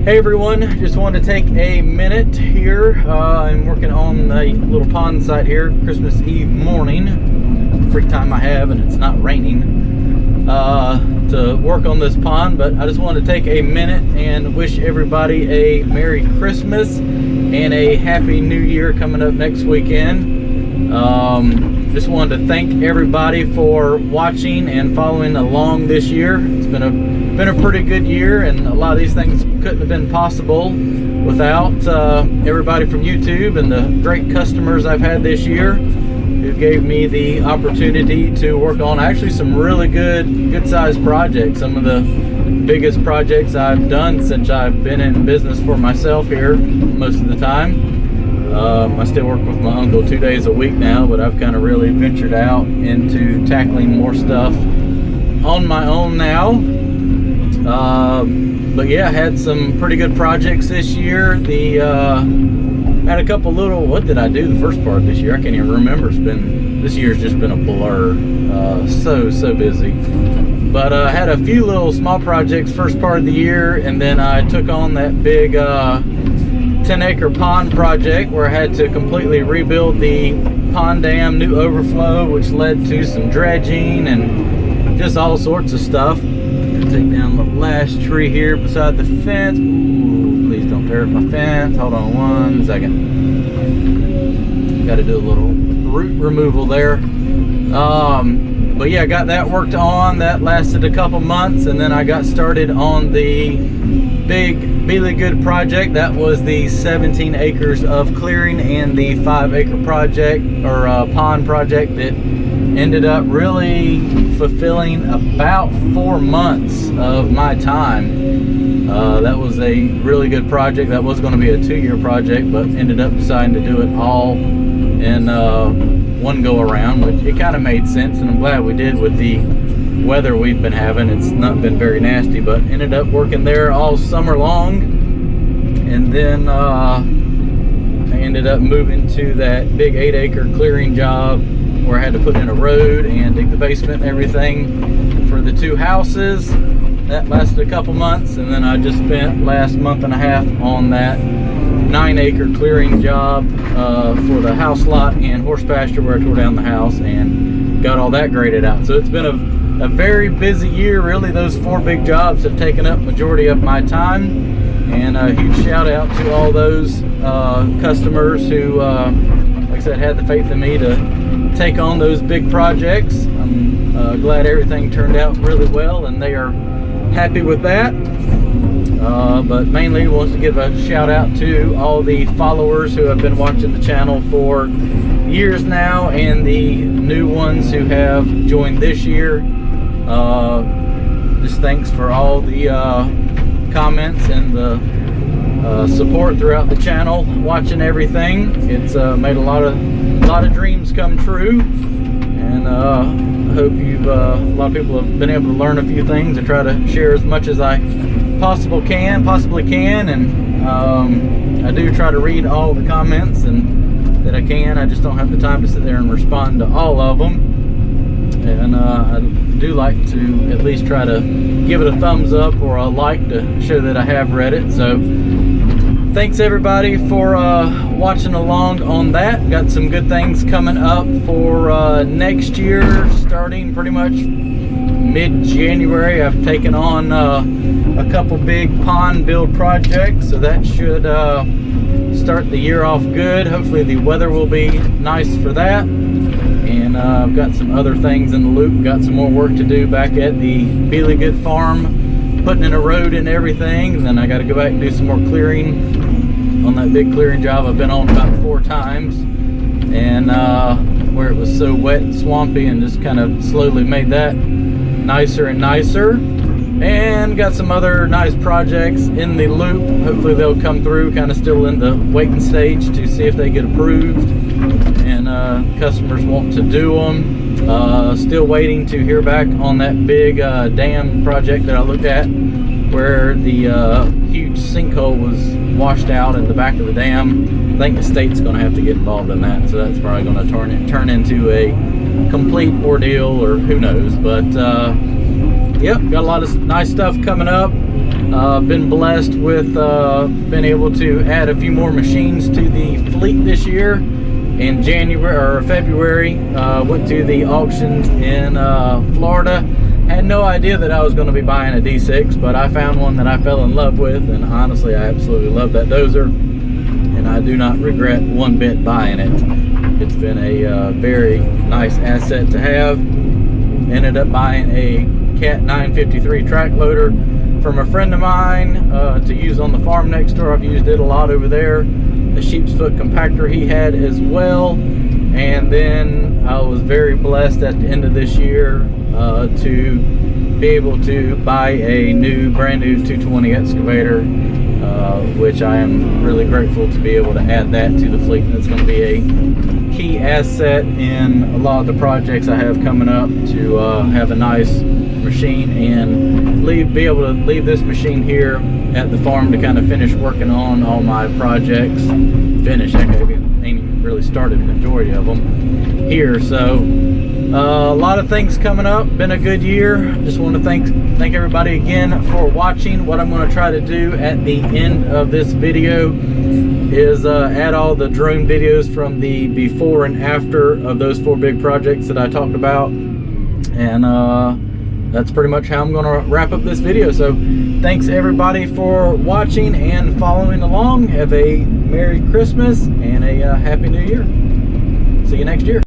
Hey everyone, just wanted to take a minute here. I'm working on a little pond site here, Christmas Eve morning. Free time I have, and it's not raining, to work on this pond. But I just wanted to take a minute and wish everybody a Merry Christmas and a Happy New Year coming up next weekend. Just wanted to thank everybody for watching and following along this year. It's been a pretty good year, and a lot of these things couldn't have been possible without everybody from YouTube and the great customers I've had this year who gave me the opportunity to work on actually some really good sized projects. Some of the biggest projects I've done since I've been in business for myself here most of the time. I still work with my uncle 2 days a week now, but I've kind of really ventured out into tackling more stuff on my own now. But yeah, I had some pretty good projects this year. Had a couple little, what did I do the first part of this year? I can't even remember. This year's just been a blur. So busy. But I had a few little small projects first part of the year, and then I took on that big 10-acre pond project where I had to completely rebuild the pond dam, new overflow, which led to some dredging and just all sorts of stuff. Take down the last tree here beside the fence. Ooh, please don't tear up my fence. Hold on one second. Got to do a little root removal there. But yeah, I got that worked on. That lasted a couple months, and then I got started on the big Really Good project. That was the 17 acres of clearing and the 5-acre project or pond project that ended up really fulfilling about 4 months of my time. That was a really good project. That was going to be a 2-year project, but ended up deciding to do it all in one go around, which it kind of made sense, and I'm glad we did with the weather we've been having. It's not been very nasty, but ended up working there all summer long. And then I ended up moving to that big 8-acre clearing job where I had to put in a road and dig the basement and everything for the 2 houses. That lasted a couple months, and then I just spent last month and a half on that 9-acre clearing job for the house lot and horse pasture where I tore down the house and got all that graded out. So it's been a very busy year. Really, those 4 big jobs have taken up majority of my time. And a huge shout out to all those customers who, like I said, had the faith in me to take on those big projects. I'm glad everything turned out really well, and they are happy with that. But mainly wants to give a shout out to all the followers who have been watching the channel for years now, and the new ones who have joined this year. Just thanks for all the comments and the support throughout the channel, watching everything. It's made a lot of dreams come true, and I hope a lot of people have been able to learn a few things. I try to share as much as I possibly can, and I do try to read all the comments and that I can. I just don't have the time to sit there and respond to all of them. And I do like to at least try to give it a thumbs up or a like to show that I have read it. So thanks everybody for watching along on that. Got some good things coming up for next year, starting pretty much mid-January. I've taken on a couple big pond build projects, so that should start the year off good. Hopefully the weather will be nice for that. And I've got some other things in the loop. Got some more work to do back at the Really Good farm, putting in a road and everything. And then I got to go back and do some more clearing on that big clearing job I've been on about 4 times. And where it was so wet and swampy, and just kind of slowly made that nicer and nicer. And got some other nice projects in the loop. Hopefully they'll come through, kind of still in the waiting stage to see if they get approved. And customers want to do them. Still waiting to hear back on that big dam project that I looked at, where the huge sinkhole was washed out in the back of the dam. I think the state's going to have to get involved in that, so that's probably going to turn into a complete ordeal, or who knows. But yep, got a lot of nice stuff coming up. Been blessed with been able to add a few more machines to the fleet this year. In January or February, went to the auctions in Florida. Had no idea that I was going to be buying a D6, but I found one that I fell in love with, and honestly I absolutely love that dozer, and I do not regret one bit buying it. It's been a very nice asset to have. Ended up buying a Cat 953 track loader from a friend of mine to use on the farm next door. I've used it a lot over there. The sheep's foot compactor he had as well. And then I was very blessed at the end of this year to be able to buy a brand new 220 excavator, which I am really grateful to be able to add that to the fleet. That's going to be a key asset in a lot of the projects I have coming up, to have a nice machine and be able to leave this machine here at the farm to kind of finish working on all my projects. Ain't even really started the majority of them here. So a lot of things coming up. Been a good year. Just want to thank everybody again for watching. What I'm going to try to do at the end of this video is add all the drone videos from the before and after of those 4 big projects that I talked about, and that's pretty much how I'm going to wrap up this video. So thanks everybody for watching and following along. Have a Merry Christmas and a Happy New Year. See you next year.